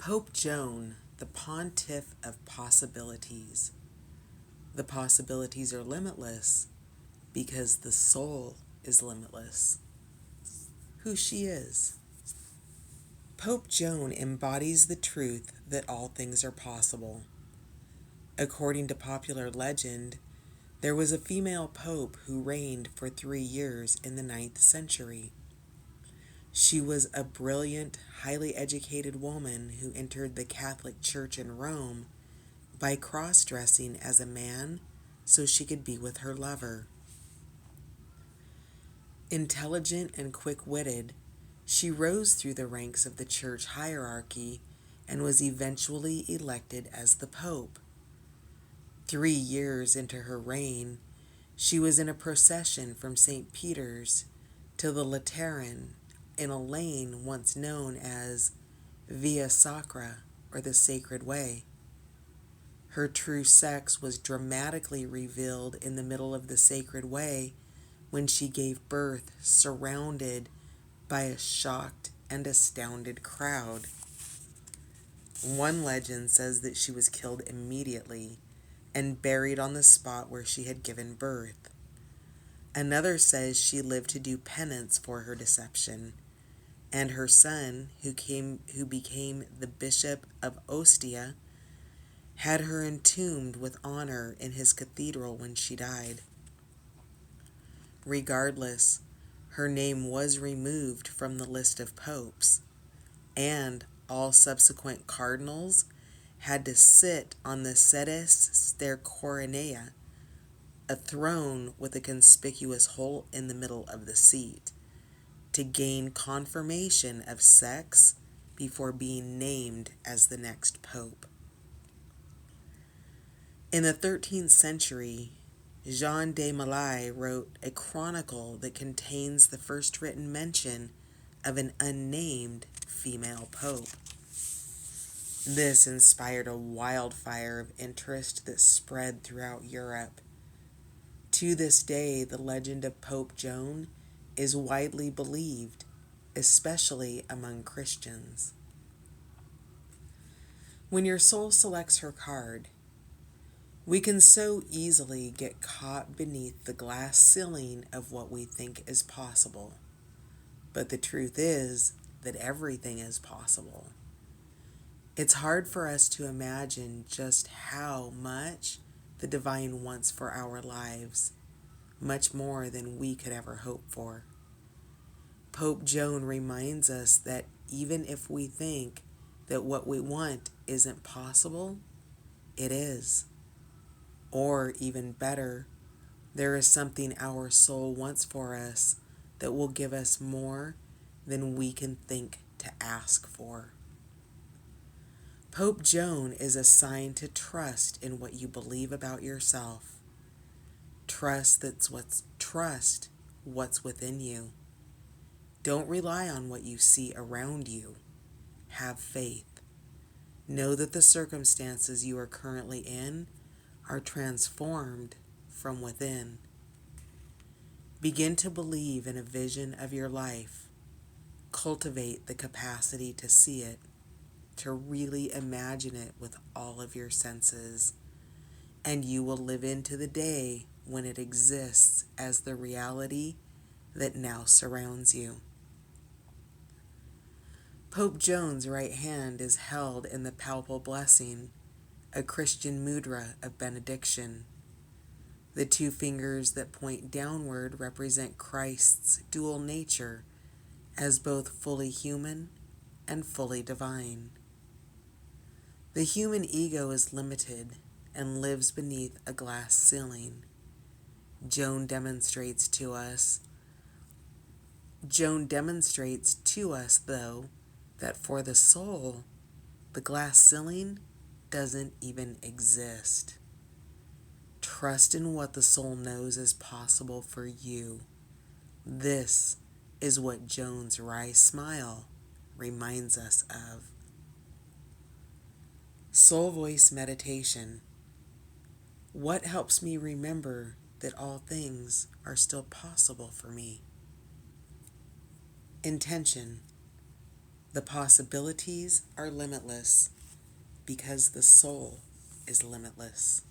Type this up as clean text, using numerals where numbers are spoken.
Pope Joan, the Pontiff of possibilities. The possibilities are limitless because the soul is limitless. Who she is. Pope Joan embodies the truth that all things are possible. According to popular legend, there was a female pope who reigned for 3 years in the 9th century. She was a brilliant, highly educated woman who entered the Catholic Church in Rome by cross-dressing as a man so she could be with her lover. Intelligent and quick-witted, she rose through the ranks of the church hierarchy and was eventually elected as the Pope. 3 years into her reign, she was in a procession from St. Peter's to the Lateran in a lane once known as Via Sacra, or the Sacred Way. Her true sex was dramatically revealed in the middle of the Sacred Way when she gave birth surrounded by a shocked and astounded crowd. One legend says that she was killed immediately and buried on the spot where she had given birth. Another says she lived to do penance for her deception, and her son, who became the Bishop of Ostia, had her entombed with honor in his cathedral when she died. Regardless, her name was removed from the list of popes, and all subsequent cardinals had to sit on the sedes stercoronea, a throne with a conspicuous hole in the middle of the seat, to gain confirmation of sex before being named as the next pope. In the 13th century, Joan de Mailly wrote a chronicle that contains the first written mention of an unnamed female pope. This inspired a wildfire of interest that spread throughout Europe. To this day, the legend of Pope Joan is widely believed, especially among Christians. When your soul selects her card, we can so easily get caught beneath the glass ceiling of what we think is possible. But the truth is that everything is possible. It's hard for us to imagine just how much the divine wants for our lives, much more than we could ever hope for. Pope Joan reminds us that even if we think that what we want isn't possible, it is. Or even better, there is something our soul wants for us that will give us more than we can think to ask for. Pope Joan is a sign to trust in what you believe about yourself. Trust what's within you. Don't rely on what you see around you. Have faith. Know that the circumstances you are currently in are transformed from within. Begin to believe in a vision of your life. Cultivate the capacity to see it, to really imagine it with all of your senses, and you will live into the day when it exists as the reality that now surrounds you. Pope Joan's right hand is held in the palpable blessing, a Christian mudra of benediction. The 2 fingers that point downward represent Christ's dual nature as both fully human and fully divine. The human ego is limited and lives beneath a glass ceiling. Joan demonstrates to us, though, that for the soul, the glass ceiling doesn't even exist. Trust in what the soul knows is possible for you. This is what Joan's wry smile reminds us of. Soul Voice Meditation. What helps me remember that all things are still possible for me? Intention. The possibilities are limitless because the soul is limitless.